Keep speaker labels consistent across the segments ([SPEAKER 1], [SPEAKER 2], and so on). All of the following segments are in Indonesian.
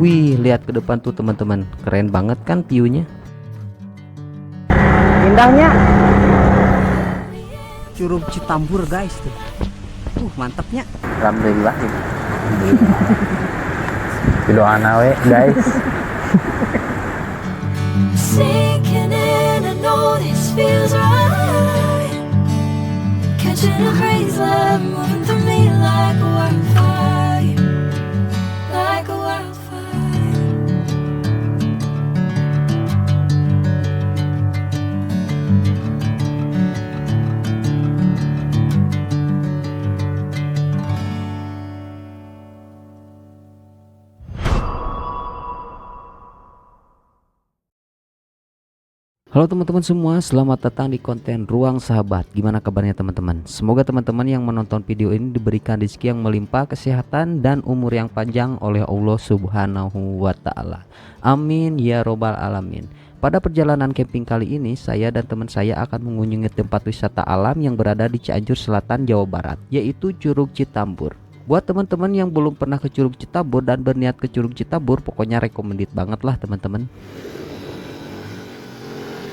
[SPEAKER 1] Wih, lihat ke depan tuh teman-teman, keren banget kan view-nya.
[SPEAKER 2] Indahnya Curug Citambur guys tuh. Mantapnya.
[SPEAKER 3] Alhamdulillah. Doa nawe guys.
[SPEAKER 4] Sinking in, I know this feels right. Catching a breeze, love moving through me like a wildfire, like a wildfire.
[SPEAKER 1] Halo teman-teman semua, selamat datang di konten Ruang Sahabat. Gimana kabarnya teman-teman? Semoga teman-teman yang menonton video ini diberikan rezeki yang melimpah, kesehatan dan umur yang panjang oleh Allah Subhanahu wa Ta'ala. Amin ya robbal alamin. Pada perjalanan camping kali ini, saya dan teman saya akan mengunjungi tempat wisata alam yang berada di Cianjur Selatan, Jawa Barat, yaitu Curug Citambur. Buat teman-teman yang belum pernah ke Curug Citambur dan berniat ke Curug Citambur, pokoknya recommended banget lah teman-teman.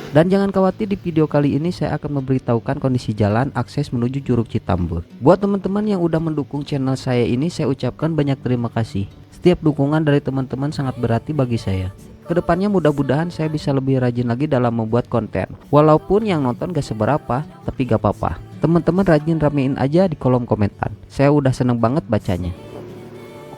[SPEAKER 1] Dan jangan khawatir, di video kali ini saya akan memberitahukan kondisi jalan akses menuju Curug Citambur. Buat teman-teman yang udah mendukung channel saya ini, saya ucapkan banyak terima kasih. Setiap dukungan dari teman-teman sangat berarti bagi saya. Kedepannya mudah-mudahan saya bisa lebih rajin lagi dalam membuat konten. Walaupun yang nonton gak seberapa, tapi gak apa-apa. Teman-teman rajin ramein aja di kolom komentar. Saya udah seneng banget bacanya.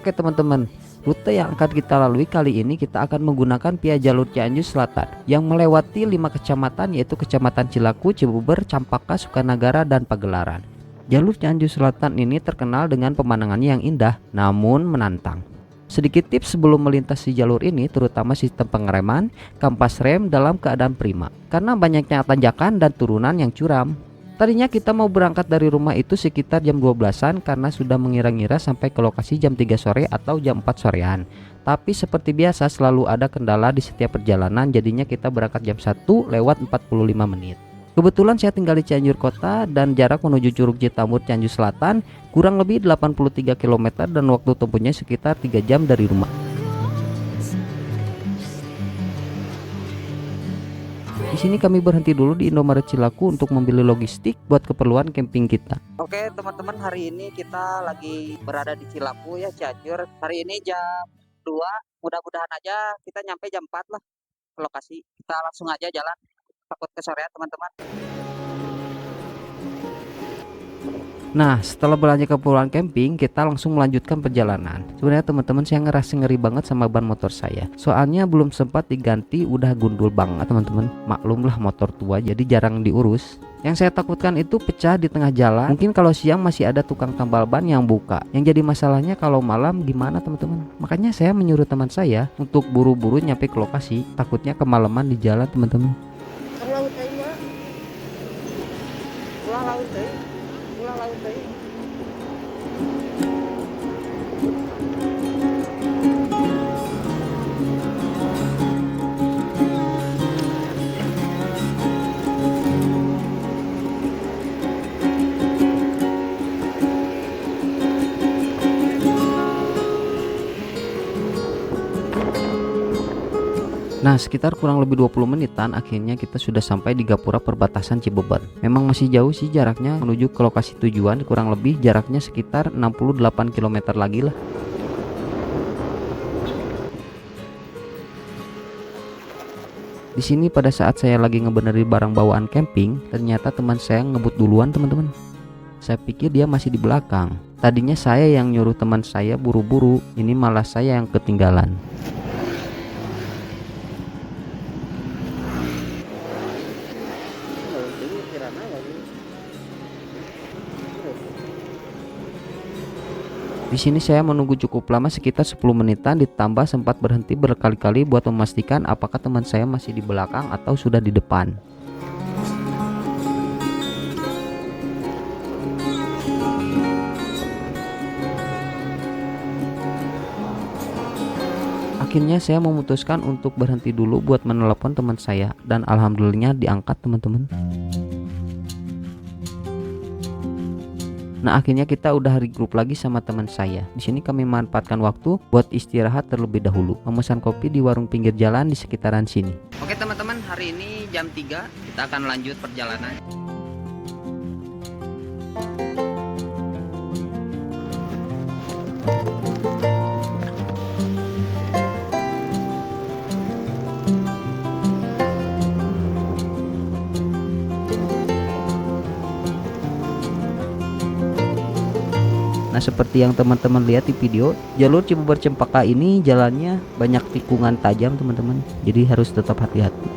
[SPEAKER 1] Oke teman-teman, rute yang akan kita lalui kali ini kita akan menggunakan via jalur Cianjur Selatan yang melewati 5 kecamatan, yaitu Kecamatan Cilaku, Cibuber, Campaka, Sukanagara, dan Pagelaran. Jalur Cianjur Selatan ini terkenal dengan pemandangannya yang indah namun menantang. Sedikit tips sebelum melintasi jalur ini, terutama sistem pengereman, kampas rem dalam keadaan prima karena banyaknya tanjakan dan turunan yang curam. Tadinya kita mau berangkat dari rumah itu sekitar jam 12-an karena sudah mengira-ngira sampai ke lokasi jam 3 sore atau jam 4 sorean. Tapi seperti biasa selalu ada kendala di setiap perjalanan, jadinya kita berangkat jam 1 lewat 45 menit. Kebetulan saya tinggal di Cianjur Kota dan jarak menuju Curug Citambur Cianjur Selatan kurang lebih 83 km dan waktu tempuhnya sekitar 3 jam dari rumah. Di sini kami berhenti dulu di Indomaret Cilaku untuk membeli logistik buat keperluan camping kita.
[SPEAKER 2] Oke teman-teman, hari ini kita lagi berada di Cilaku ya, Cianjur. Hari ini jam 2, mudah-mudahan aja kita nyampe jam 4 lah ke lokasi. Kita langsung aja jalan, takut kesorean teman-teman.
[SPEAKER 1] Nah, setelah belanja keperluan camping, kita langsung melanjutkan perjalanan. Sebenarnya teman-teman, saya ngerasa ngeri banget sama ban motor saya. Soalnya belum sempat diganti, udah gundul banget teman-teman. Maklumlah motor tua, jadi jarang diurus. Yang saya takutkan itu pecah di tengah jalan. Mungkin kalau siang masih ada tukang tambal ban yang buka. Yang jadi masalahnya kalau malam gimana teman-teman? Makanya saya menyuruh teman saya untuk buru-buru nyampe ke lokasi. Takutnya kemalaman di jalan teman-teman. Nah, sekitar kurang lebih 20 menitan akhirnya kita sudah sampai di Gapura perbatasan Cibeber. Memang masih jauh sih jaraknya menuju ke lokasi tujuan, kurang lebih jaraknya sekitar 68 km lagi lah. Di sini pada saat saya lagi ngebenerin barang bawaan camping, ternyata teman saya ngebut duluan teman-teman. Saya pikir dia masih di belakang. Tadinya saya yang nyuruh teman saya buru-buru, ini malah saya yang ketinggalan. Di sini saya menunggu cukup lama, sekitar 10 menitan, ditambah sempat berhenti berkali-kali buat memastikan apakah teman saya masih di belakang atau sudah di depan. Akhirnya saya memutuskan untuk berhenti dulu buat menelepon teman saya dan alhamdulillahnya diangkat teman-teman. Nah, akhirnya kita udah regroup lagi sama teman saya. Di sini kami manfaatkan waktu buat istirahat terlebih dahulu, memesan kopi di warung pinggir jalan di sekitaran sini.
[SPEAKER 2] Oke teman-teman, hari ini jam 3 kita akan lanjut perjalanan.
[SPEAKER 1] Nah, seperti yang teman-teman lihat di video, jalur Cibubur Cempaka ini jalannya banyak tikungan tajam teman-teman, jadi harus tetap hati-hati.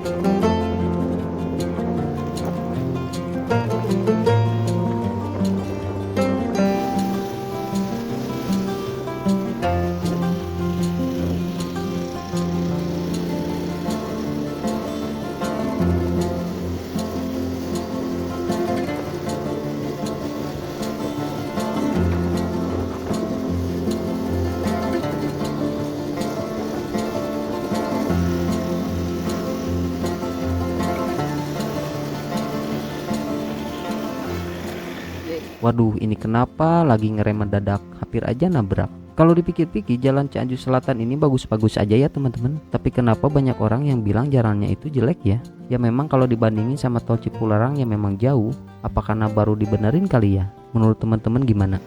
[SPEAKER 1] Waduh, ini kenapa lagi ngerem mendadak, hampir aja nabrak. Kalau dipikir-pikir jalan Cianjur Selatan ini bagus-bagus aja ya teman-teman. Tapi kenapa banyak orang yang bilang jalannya itu jelek ya? Ya memang kalau dibandingin sama tol Cipularang ya memang jauh. Apa karena baru dibenerin kali ya? Menurut teman-teman gimana?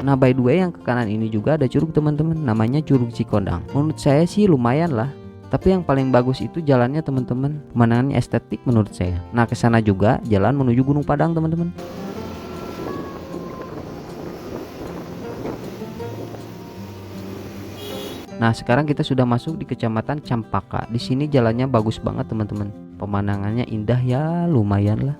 [SPEAKER 1] Nah, by the way, yang ke kanan ini juga ada curug teman-teman, namanya Curug Cikondang. Menurut saya sih lumayan lah. Tapi yang paling bagus itu jalannya teman-teman, pemandangannya estetik menurut saya. Nah, ke sana juga jalan menuju Gunung Padang teman-teman. Nah, sekarang kita sudah masuk di Kecamatan Cempaka. Di sini jalannya bagus banget teman-teman. Pemandangannya indah ya, lumayan lah.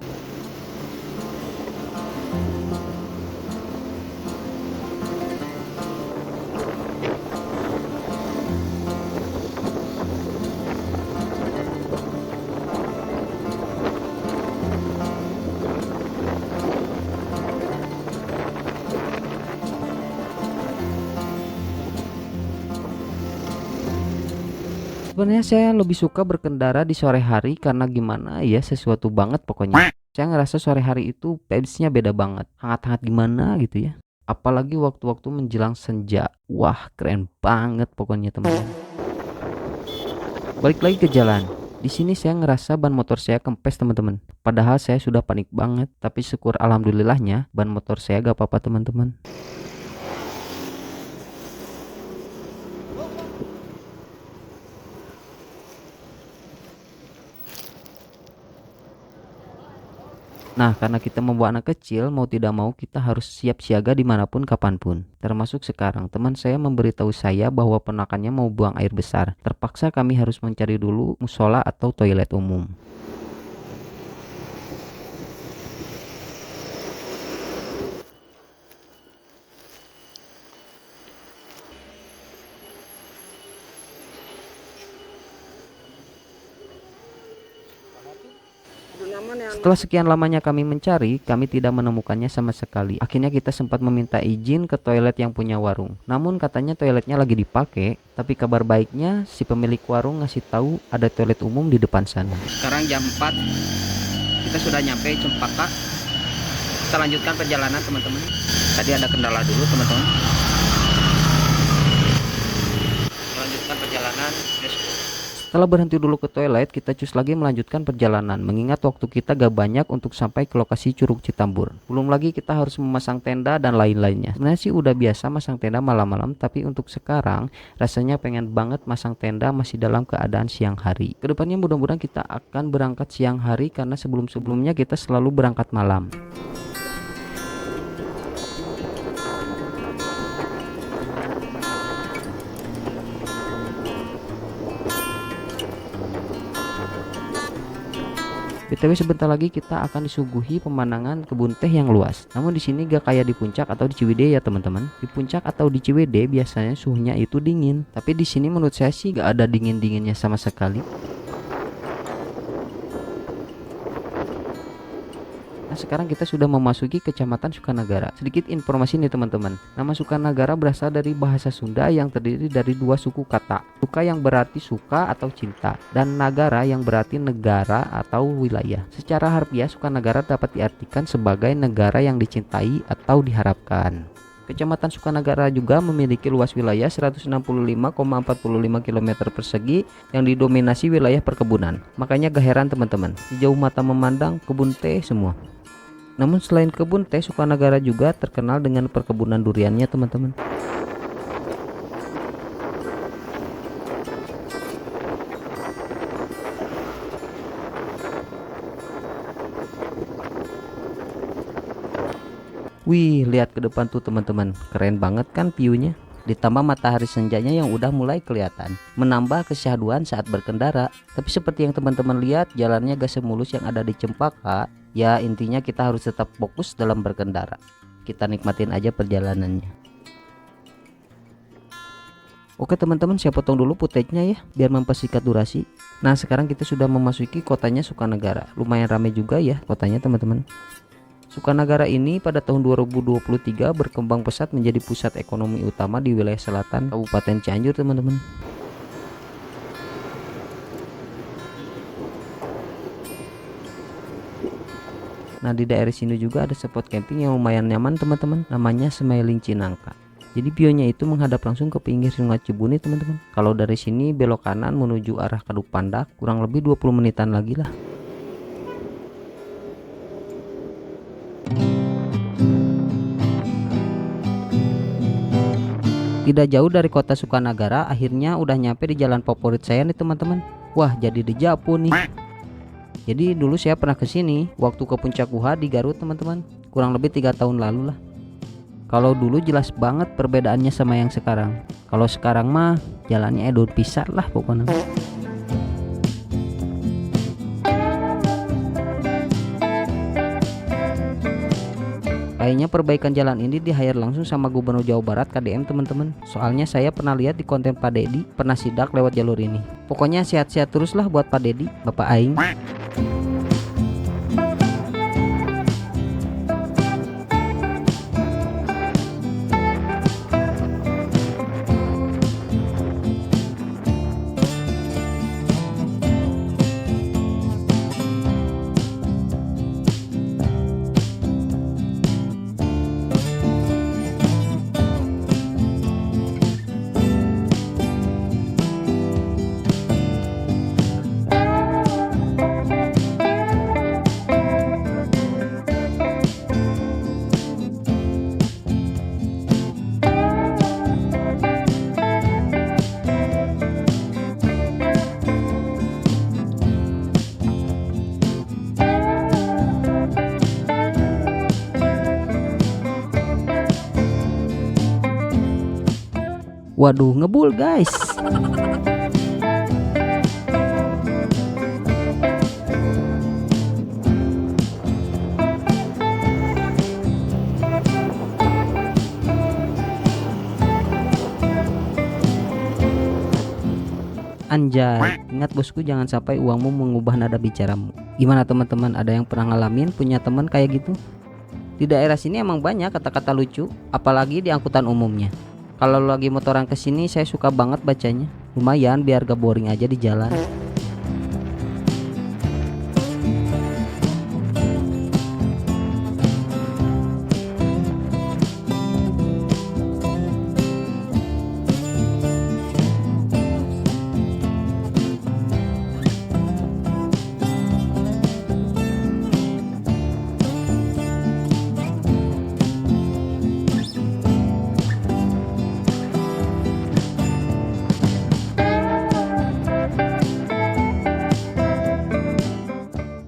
[SPEAKER 1] Sebenarnya saya lebih suka berkendara di sore hari karena gimana ya, sesuatu banget pokoknya. Saya ngerasa sore hari itu vibes-nya beda banget, hangat-hangat gimana gitu ya. Apalagi waktu-waktu menjelang senja. Wah, keren banget pokoknya teman-teman. Balik lagi ke jalan. Di sini saya ngerasa ban motor saya kempes teman-teman. Padahal saya sudah panik banget, tapi syukur alhamdulillahnya ban motor saya gak apa-apa teman-teman. Nah, karena kita membawa anak kecil, mau tidak mau kita harus siap siaga dimanapun kapanpun. Termasuk sekarang, teman saya memberitahu saya bahwa ponakannya mau buang air besar. Terpaksa kami harus mencari dulu musola atau toilet umum. Setelah sekian lamanya kami mencari, kami tidak menemukannya sama sekali. Akhirnya kita sempat meminta izin ke toilet yang punya warung. Namun katanya toiletnya lagi dipakai, tapi kabar baiknya si pemilik warung ngasih tahu ada toilet umum di depan sana.
[SPEAKER 2] Sekarang jam 4, kita sudah nyampe Cempaka. Kita lanjutkan perjalanan teman-teman. Tadi ada kendala dulu teman-teman. Melanjutkan perjalanan.
[SPEAKER 1] Setelah berhenti dulu ke toilet, kita cus lagi melanjutkan perjalanan. Mengingat waktu kita gak banyak untuk sampai ke lokasi Curug Citambur. Belum lagi kita harus memasang tenda dan lain-lainnya. Sebenarnya sih udah biasa masang tenda malam-malam, tapi untuk sekarang rasanya pengen banget masang tenda masih dalam keadaan siang hari. Kedepannya mudah-mudahan kita akan berangkat siang hari karena sebelum-sebelumnya kita selalu berangkat malam. BTW sebentar lagi kita akan disuguhi pemandangan kebun teh yang luas. Namun di sini gak kayak di puncak atau di Ciwidey ya teman-teman. Di puncak atau di Ciwidey biasanya suhunya itu dingin, tapi di sini menurut saya sih gak ada dingin-dinginnya sama sekali. Nah, Nah, sekarang kita sudah memasuki Kecamatan Sukanagara. Sedikit informasi nih teman-teman. Nama Sukanagara berasal dari bahasa Sunda yang terdiri dari dua suku kata. Suka yang berarti suka atau cinta, dan nagara yang berarti negara atau wilayah. Secara harfiah, Sukanagara dapat diartikan sebagai negara yang dicintai atau diharapkan. Kecamatan Sukanagara juga memiliki luas wilayah 165,45 km persegi yang didominasi wilayah perkebunan. Makanya gak heran teman-teman, sejauh mata memandang kebun teh semua. Namun selain kebun teh, Sukanagara juga terkenal dengan perkebunan duriannya teman-teman. Wih, lihat ke depan tuh teman-teman, keren banget kan view-nya. Ditambah matahari senjanya yang udah mulai kelihatan, menambah kesyahduan saat berkendara. Tapi seperti yang teman-teman lihat, jalannya gak semulus yang ada di Cempaka. Ya intinya kita harus tetap fokus dalam berkendara. Kita nikmatin aja perjalanannya. Oke teman-teman, saya potong dulu footage-nya ya, biar mempersingkat durasi. Nah sekarang kita sudah memasuki kotanya Sukanagara. Lumayan ramai juga ya kotanya teman-teman. Sukanagara ini pada tahun 2023 berkembang pesat menjadi pusat ekonomi utama di wilayah selatan Kabupaten Cianjur teman-teman. Nah di daerah sini juga ada spot camping yang lumayan nyaman teman-teman, namanya Smiling Cinangka. Jadi view-nya itu menghadap langsung ke pinggir Sungai Cibuni teman-teman. Kalau dari sini belok kanan menuju arah Kaduk Pandak kurang lebih 20 menitan lagi lah. Tidak jauh dari kota Sukanagara, akhirnya udah nyampe di jalan favorit saya nih teman-teman. Wah, jadi di Japu nih. Jadi dulu saya pernah kesini waktu ke Puncak Guha di Garut teman-teman. Kurang lebih 3 tahun lalu lah. Kalau dulu jelas banget perbedaannya sama yang sekarang. Kalau sekarang mah jalannya edun pisar lah pokoknya. Kayaknya perbaikan jalan ini di-hire langsung sama Gubernur Jawa Barat KDM teman-teman. Soalnya saya pernah lihat di konten Pak Dedi, pernah sidak lewat jalur ini. Pokoknya sehat-sehat terus lah buat Pak Dedi, Bapak Aing. Waduh, ngebul guys. Anjay, ingat bosku, jangan sampai uangmu mengubah nada bicaramu. Gimana teman-teman, ada yang pernah ngalamin punya teman kayak gitu? Di daerah sini emang banyak kata-kata lucu, apalagi di angkutan umumnya. Kalau lagi motoran kesini saya suka banget bacanya. Lumayan biar gak boring aja di jalan.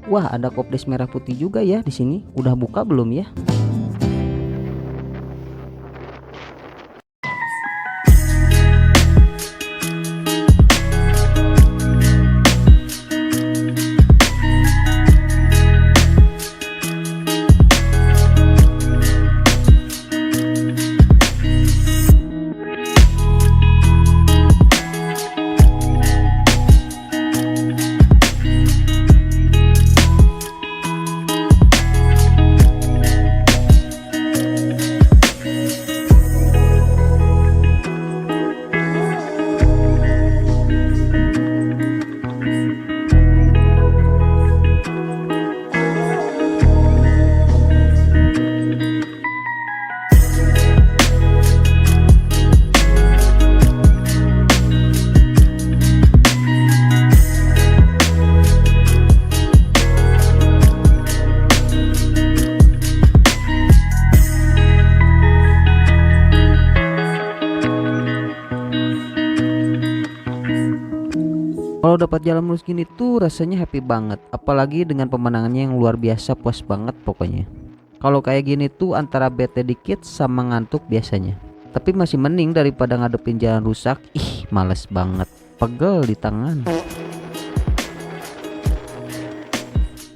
[SPEAKER 1] Wah, ada Kopdes merah putih juga ya di sini. Udah buka belum ya? Kalau dapat jalan mulus gini tuh rasanya happy banget, apalagi dengan pemandangannya yang luar biasa, puas banget pokoknya. Kalau kayak gini tuh antara bete dikit sama ngantuk biasanya. Tapi masih mending daripada ngadepin jalan rusak. Ih, males banget, pegel di tangan.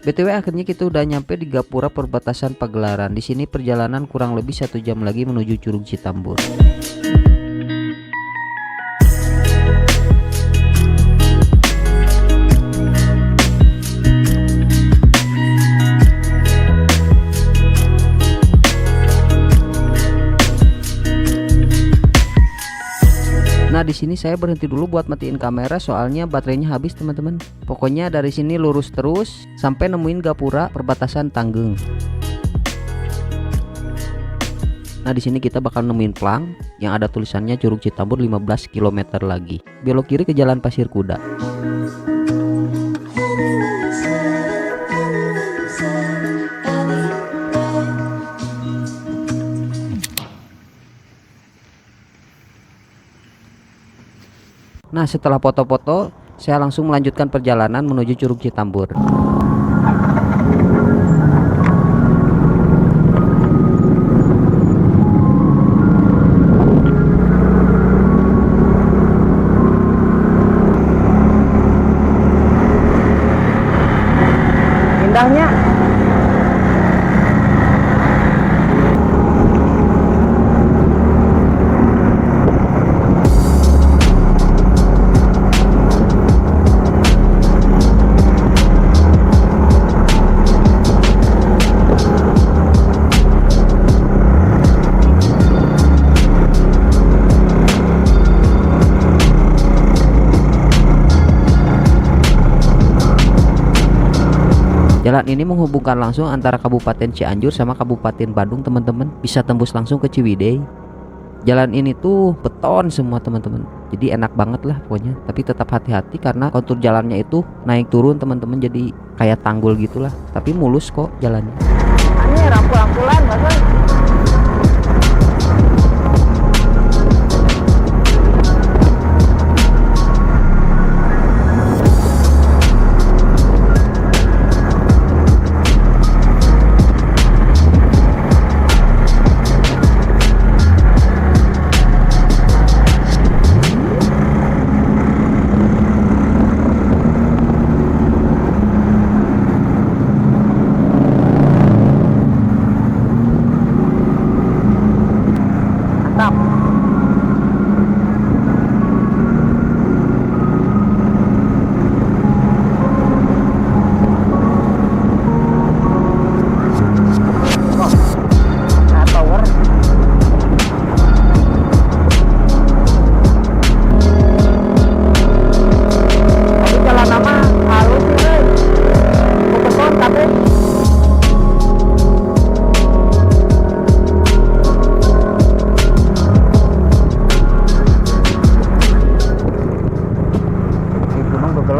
[SPEAKER 1] BTW akhirnya kita udah nyampe di Gapura perbatasan Pagelaran. Di sini perjalanan kurang lebih 1 jam lagi menuju Curug Citambur. Nah, di sini saya berhenti dulu buat matiin kamera soalnya baterainya habis, teman-teman. Pokoknya dari sini lurus terus sampai nemuin Gapura perbatasan Tanggeng. Nah, di sini kita bakal nemuin plang yang ada tulisannya Curug Citambur 15 km lagi. Belok kiri ke Jalan Pasir Kuda. Nah, setelah foto-foto, saya langsung melanjutkan perjalanan menuju Curug Citambur.
[SPEAKER 3] Indahnya.
[SPEAKER 1] Jalan ini menghubungkan langsung antara Kabupaten Cianjur sama Kabupaten Badung, teman-teman. Bisa tembus langsung ke Ciwidey. Jalan ini tuh beton semua, teman-teman. Jadi enak banget lah pokoknya. Tapi tetap hati-hati karena kontur jalannya itu naik turun, teman-teman. Jadi kayak tanggul gitulah. Tapi mulus kok jalannya.
[SPEAKER 3] Ini rampul-rampulan, Mas.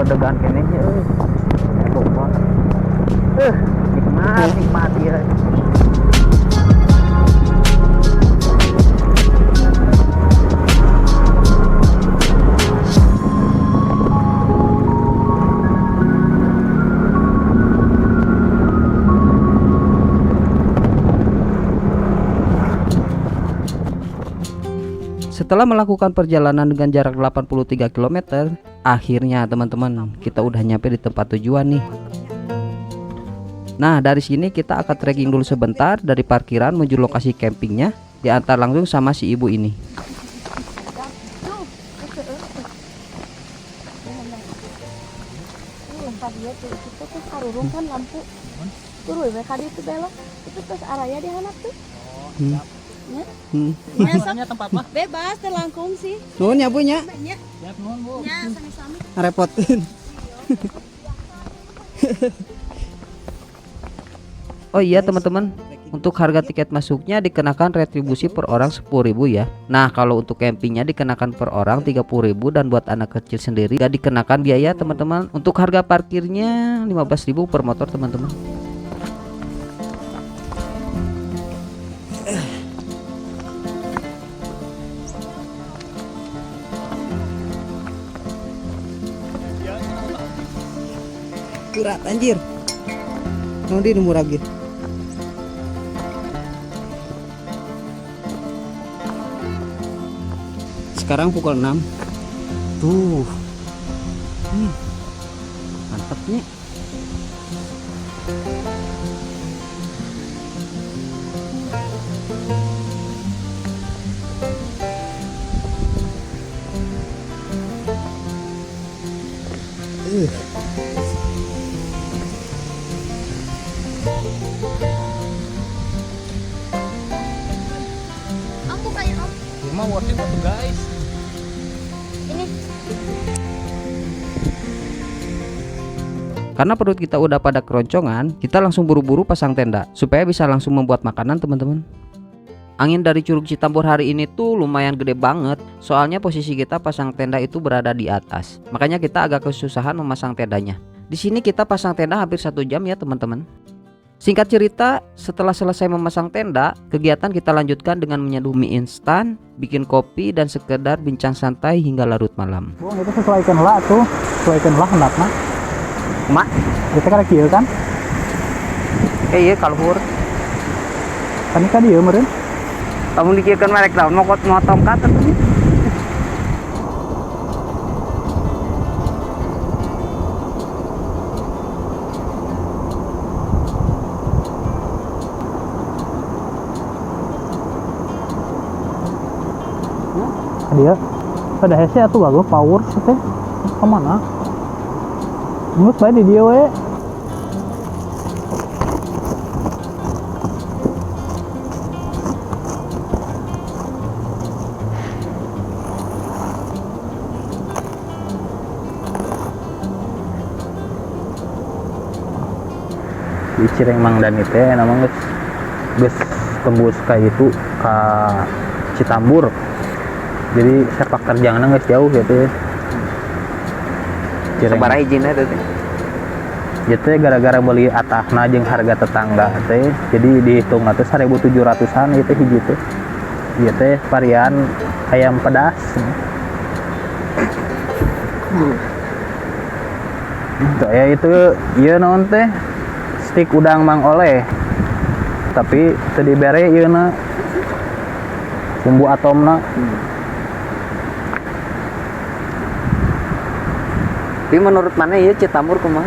[SPEAKER 3] Degan kene euy. Nikmat ya.
[SPEAKER 1] Setelah melakukan perjalanan dengan jarak 83 km, akhirnya teman-teman kita udah nyampe di tempat tujuan nih. Nah, dari sini kita akan trekking dulu sebentar dari parkiran menuju lokasi campingnya, diantar langsung sama si ibu ini.
[SPEAKER 5] Biasanya tempat mah bebas terlangkung sih.
[SPEAKER 1] Nuhun ya Bu nya.
[SPEAKER 5] Siap nuhun Bu. Ya, sami-sami.
[SPEAKER 1] Ngerepotin. Oh iya teman-teman, untuk harga tiket masuknya dikenakan retribusi per orang 10.000 ya. Nah, kalau untuk campingnya dikenakan per orang 30.000 dan buat anak kecil sendiri gak dikenakan biaya teman-teman. Untuk harga parkirnya 15.000 per motor teman-teman.
[SPEAKER 2] berat anjir. Nanti nemu lagi. Sekarang pukul 6. Tuh. Mantap nih.
[SPEAKER 5] Aku kayak om.
[SPEAKER 6] Cuma worth it tuh guys.
[SPEAKER 5] Ini
[SPEAKER 1] Karena perut kita udah pada keroncongan, kita langsung buru-buru pasang tenda supaya bisa langsung membuat makanan teman-teman. Angin dari Curug Citambur hari ini tuh lumayan gede banget, soalnya posisi kita pasang tenda itu berada di atas. Makanya kita agak kesusahan memasang tendanya. Di sini kita pasang tenda hampir 1 jam ya teman-teman. Singkat cerita, setelah selesai memasang tenda, kegiatan kita lanjutkan dengan menyeduh mie instan, bikin kopi, dan sekedar bincang santai hingga larut malam.
[SPEAKER 3] Bung, itu sesuaikan lah tuh. Sesuaikan lah hendakna.
[SPEAKER 2] Mak,
[SPEAKER 3] Kita kada kieu kan?
[SPEAKER 2] iya kalhur.
[SPEAKER 3] Kan ka dieu meureun.
[SPEAKER 2] Kamu dikirkan merek daun mau tongkat atau nih?
[SPEAKER 3] Dia pada hese atuh bagus power teh. Ka mana? Geus bae di dieu we. Di Cireng Mangdani teh namanya geus tembus ka itu ka Citambur. Jadi sepak terjangna geus jauh gitu ya.
[SPEAKER 2] Sabaraha hijina teh.
[SPEAKER 3] Ya teh gara-gara beli atahna jeung harga tetangga teh, jadi dihitung teh 1.700-an itu hiji teh. Ieu teh varian ayam pedas. Tuh ya itu ieu naon teh? Stik udang Mang Oleh. Tapi teu dibere ieuna bumbu atomna.
[SPEAKER 2] Tapi menurut mana ya Citambur kumaha?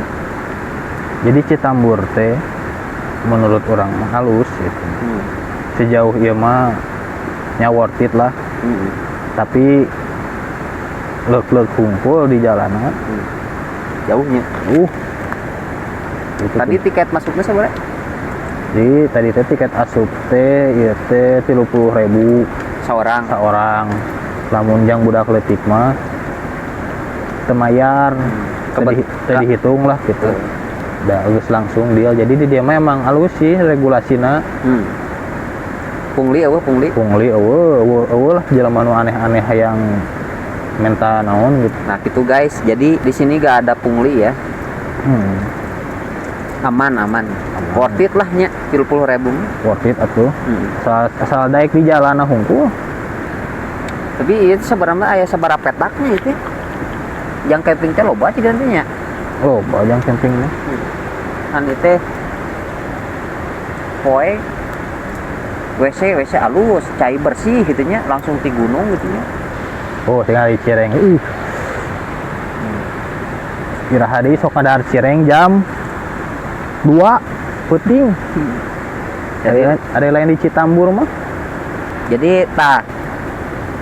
[SPEAKER 3] Jadi Citambur teh menurut orang mah halus gitu. Sejauh ieu mah nya worth it lah. Tapi leuk-leuk kumpul di jalanan.
[SPEAKER 2] Jauhnya.
[SPEAKER 3] Itu
[SPEAKER 2] Tadi tiket masuknya seberapa?
[SPEAKER 3] jadi tadi teh tiket asup teh ieu teh 30.000
[SPEAKER 2] Seorang.
[SPEAKER 3] saorang. Lamun jang budak leutik mah teu mayar. Teu dihitung lah gitu. Da geus langsung deal. Jadi di dia mah emang halus sih regulasina.
[SPEAKER 2] Pungli eueuh pungli.
[SPEAKER 3] Pungli eueuh lah jelema nu aneh-aneh hayang menta naon gitu.
[SPEAKER 2] Nah, gitu guys. Jadi di sini gak ada pungli ya. Aman. Worth it lah nya 30.000.
[SPEAKER 3] Worth it atuh. Asal daek di jalan hungkul.
[SPEAKER 2] Tapi itu sebenarnya aya sabaraha petaknya itu. Yang camping teh loba sih gantinya.
[SPEAKER 3] Oh, bajang campingnya.
[SPEAKER 2] Kan itu poe WC alus, cai bersih gitu nya, langsung di gunung gitu nya.
[SPEAKER 3] Oh, tinggal di Cireng. Kira hari sok ada Cireng jam 2 puting. Ada lain di Citambur mah.
[SPEAKER 2] Jadi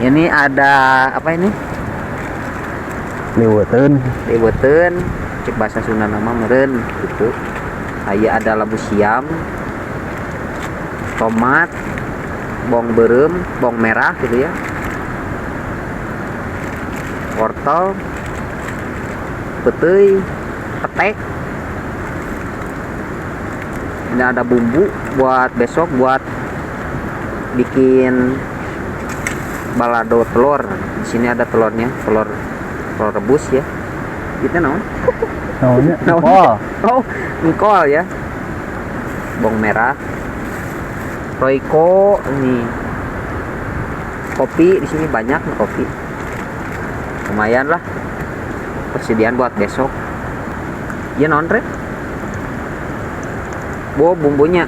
[SPEAKER 2] ini ada apa ini?
[SPEAKER 3] Liweuteun.
[SPEAKER 2] Cek bahasa Sunda nama meureun gitu. Aya ada labu siam, tomat, bawang beureum, bawang merah gitu ya. Wortel, peteuy, petek. Ini ada bumbu buat besok buat bikin balado telur. Di sini ada telurnya, telur rebus ya. Itu naon?
[SPEAKER 3] Naonnya?
[SPEAKER 2] Oh, engkol ya. Bawang merah. Royco ini. Kopi di sini banyak nih kopi. Lumayan lah. Persediaan buat besok. Ya non, Re? bumbunya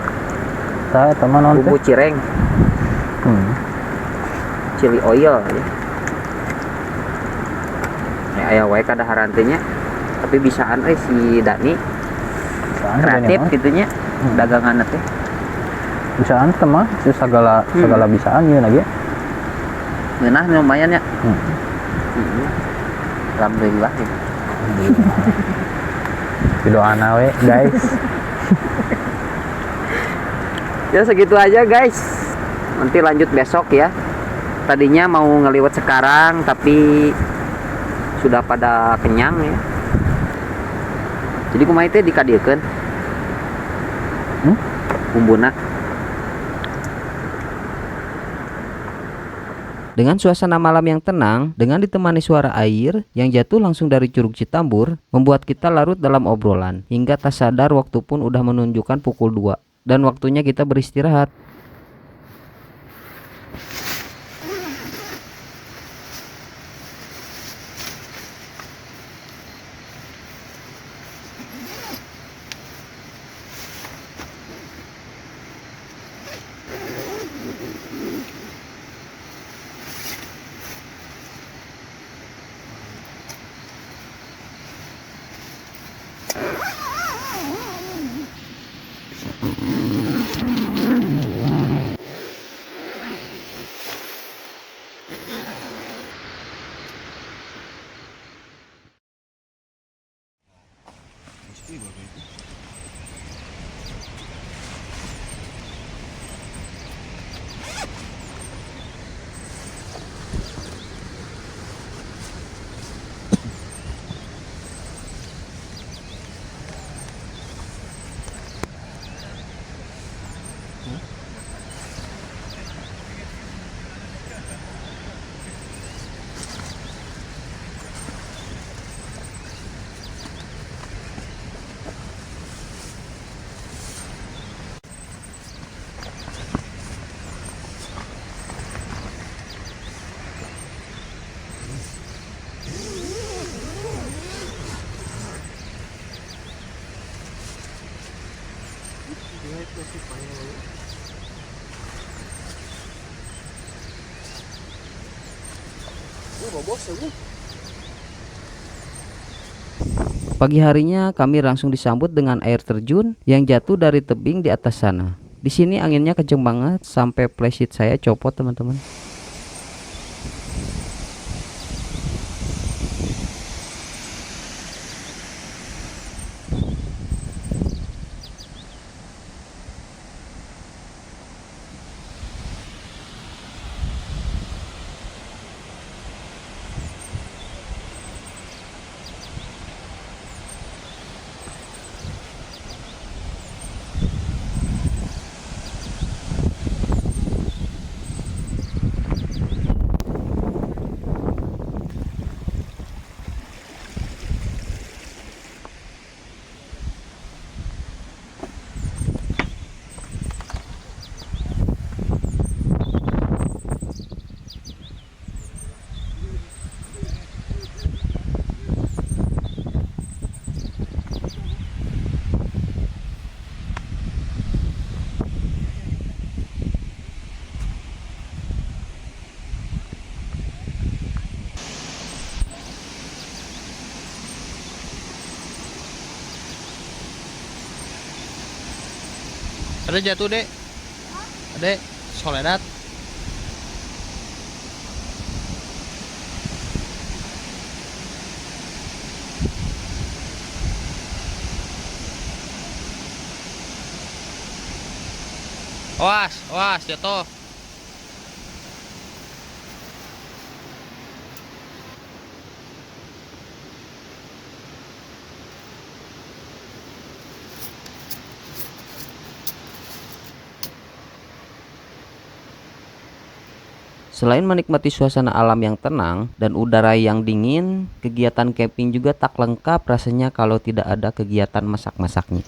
[SPEAKER 3] Saya teman non
[SPEAKER 2] bumbu cireng, chili oil ya. Ya aya wae kada harantinya. Tapi bisaan si Dani kreatif gitunya dagangan teh.
[SPEAKER 3] Bisaan teman segala bisaan ieu lagi.
[SPEAKER 2] Ngeunah lumayan ya. Alhamdulillah ya.
[SPEAKER 3] Doana we guys.
[SPEAKER 2] Ya segitu aja guys. Nanti lanjut besok ya. Tadinya mau ngeliwat sekarang tapi sudah pada kenyang ya. Jadi kumaha teh dikadiekeun. Bumbuna.
[SPEAKER 1] Dengan suasana malam yang tenang, dengan ditemani suara air yang jatuh langsung dari Curug Citambur, membuat kita larut dalam obrolan. Hingga tak sadar waktu pun udah menunjukkan pukul 2. Dan waktunya kita beristirahat. Pagi harinya kami langsung disambut dengan air terjun yang jatuh dari tebing di atas sana. Di sini anginnya kenceng banget sampai flashlight saya copot teman-teman.
[SPEAKER 6] Ada jatuh dek, adek Soledad. Awas jatuh.
[SPEAKER 1] Selain menikmati suasana alam yang tenang dan udara yang dingin, kegiatan camping juga tak lengkap rasanya kalau tidak ada kegiatan masak-masaknya.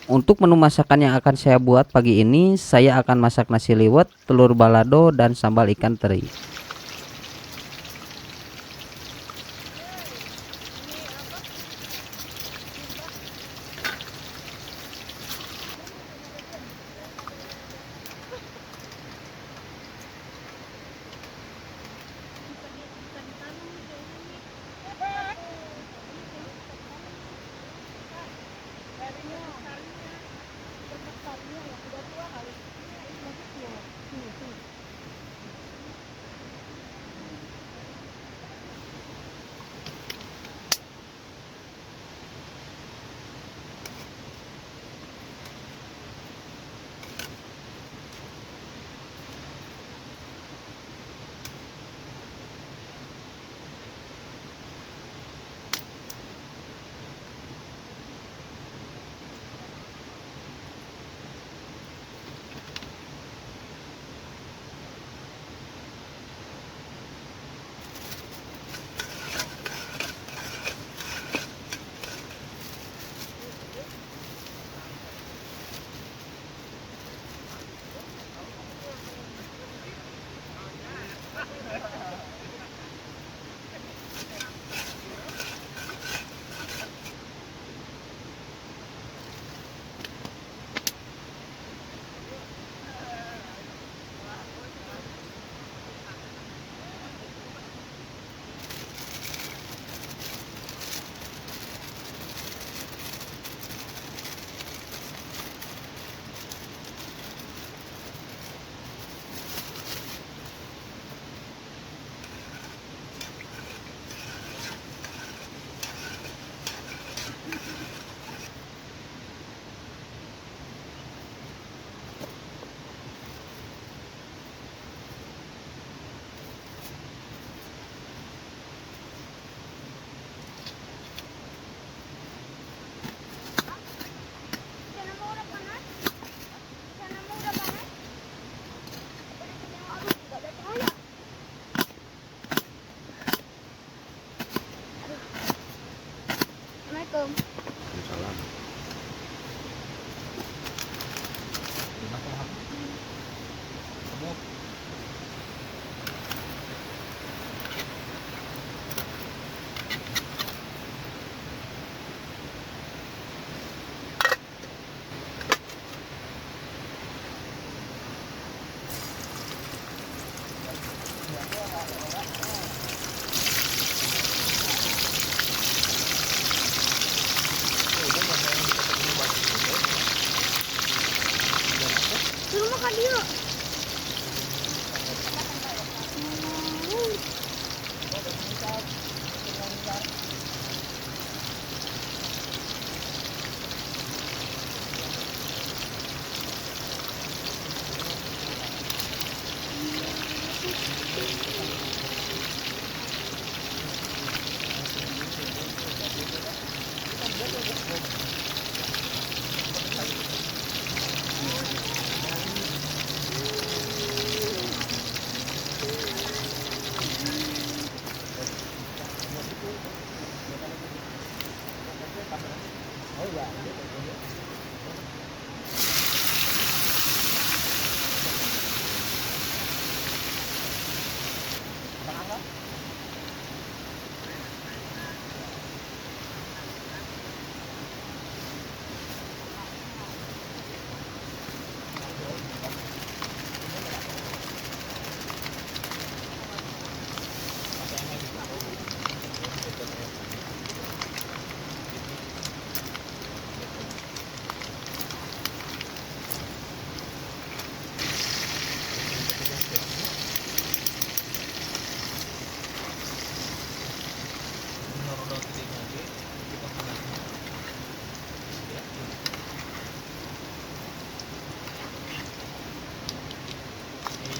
[SPEAKER 1] Untuk menu masakan yang akan saya buat pagi ini, saya akan masak nasi liwet, telur balado, dan sambal ikan teri.
[SPEAKER 6] Waalaikumsalam. Kamu
[SPEAKER 5] Suruh makan dia.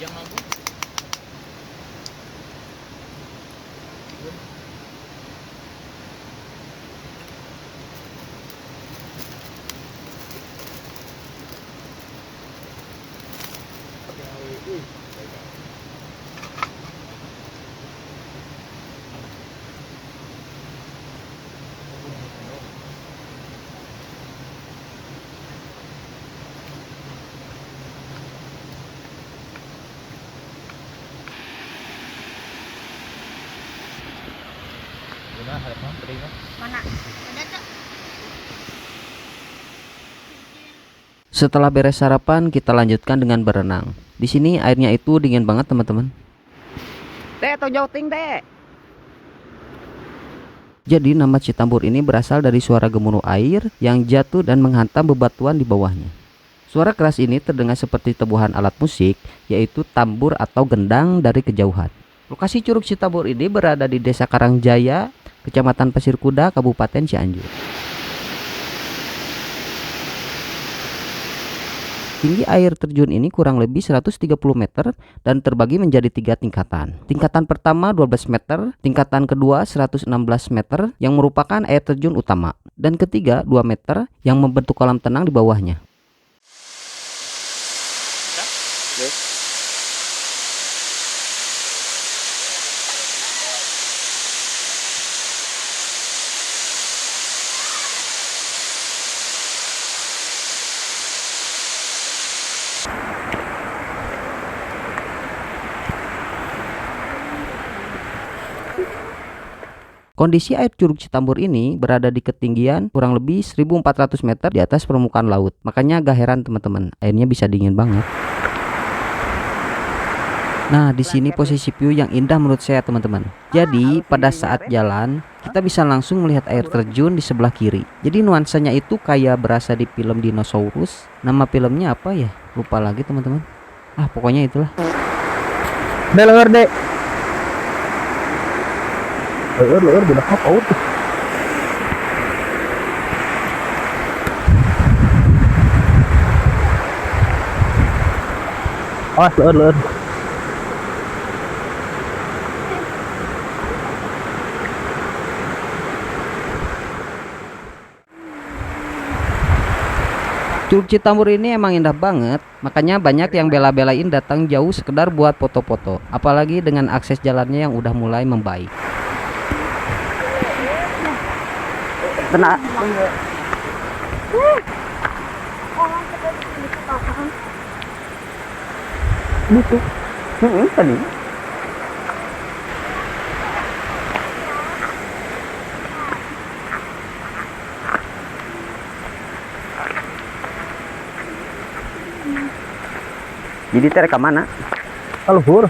[SPEAKER 5] yang mampu.
[SPEAKER 6] Nah, ada apa? Tadi kan?
[SPEAKER 5] Mana? Ada tuh.
[SPEAKER 1] Setelah beres sarapan, kita lanjutkan dengan berenang. Di sini airnya itu dingin banget, teman-teman.
[SPEAKER 2] Teh, tong jauh ting, Teh.
[SPEAKER 1] Jadi nama Citambur ini berasal dari suara gemuruh air yang jatuh dan menghantam bebatuan di bawahnya. Suara keras ini terdengar seperti tebuhan alat musik, yaitu tambur atau gendang dari kejauhan. Lokasi Curug Citambur ini berada di Desa Karangjaya, Kecamatan Pasir Kuda, Kabupaten Cianjur. Tinggi air terjun ini kurang lebih 130 meter dan terbagi menjadi 3 tingkatan. Tingkatan pertama 12 meter, tingkatan kedua 116 meter yang merupakan air terjun utama, dan ketiga 2 meter yang membentuk kolam tenang di bawahnya. Kondisi air Curug Citambur ini berada di ketinggian kurang lebih 1400 meter di atas permukaan laut. Makanya agak heran teman-teman, airnya bisa dingin banget. Nah, di sini posisi view yang indah menurut saya teman-teman. Jadi pada saat jalan kita bisa langsung melihat air terjun di sebelah kiri. Jadi nuansanya itu kayak berasa di film dinosaurus. Nama filmnya apa ya? Lupa lagi teman-teman. Pokoknya itulah.
[SPEAKER 3] Denger deh. Leur udah apa tuh? Awas leur.
[SPEAKER 1] Curug Citambur ini emang indah banget, makanya banyak yang bela-belain datang jauh sekedar buat foto-foto. Apalagi dengan akses jalannya yang udah mulai membaik.
[SPEAKER 2] Tenang. Gitu. Tadi. Jadi teh ke mana?
[SPEAKER 3] Luhur.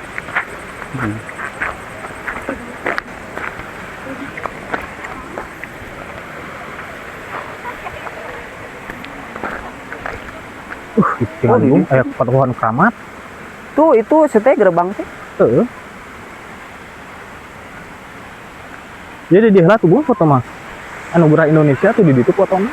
[SPEAKER 3] Cianjur kayak pohon keramat.
[SPEAKER 2] Tuh itu seteh gerbang teh.
[SPEAKER 3] Heeh. Jadi di heula tuh gua foto mah. Anugerah Indonesia tuh di ditu fotona.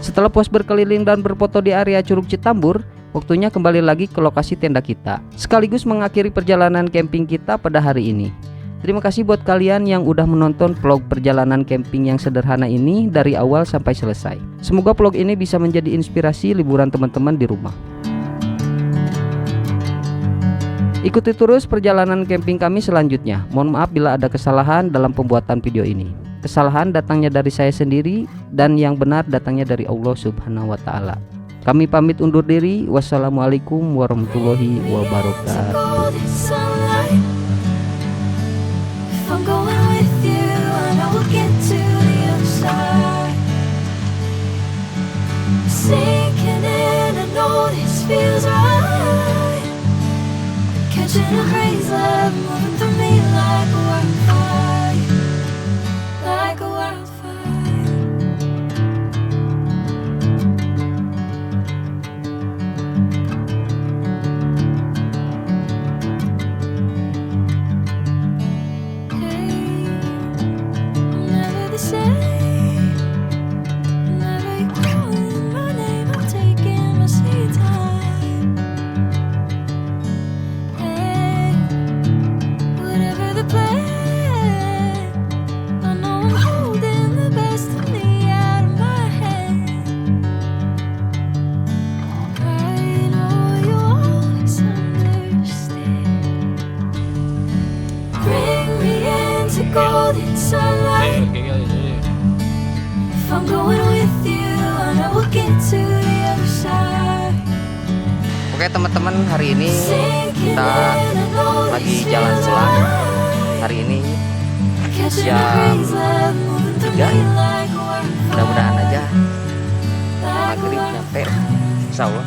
[SPEAKER 1] Setelah puas berkeliling dan berfoto di area Curug Citambur, waktunya kembali lagi ke lokasi tenda kita, sekaligus mengakhiri perjalanan camping kita pada hari ini. Terima kasih buat kalian yang udah menonton vlog perjalanan camping yang sederhana ini dari awal sampai selesai. Semoga vlog ini bisa menjadi inspirasi liburan teman-teman di rumah. Ikuti terus perjalanan camping kami selanjutnya. Mohon maaf bila ada kesalahan dalam pembuatan video ini. Kesalahan datangnya dari saya sendiri dan yang benar datangnya dari Allah Subhanahu wa Ta'ala. Kami pamit undur diri. Wassalamualaikum warahmatullahi wabarakatuh.
[SPEAKER 4] I'm going with you, I know we'll get to the other side. Sinking in, I know this feels right. Catching a breeze, love moving through me like a wildfire, like a wildfire. Golden sunlight. If I'm going with you, I know we'll get to the other side.
[SPEAKER 2] Oke teman-teman, hari ini kita lagi jalan pulang. Hari ini jam 3. Mudah-mudahan aja maghrib nyampe, insya Allah.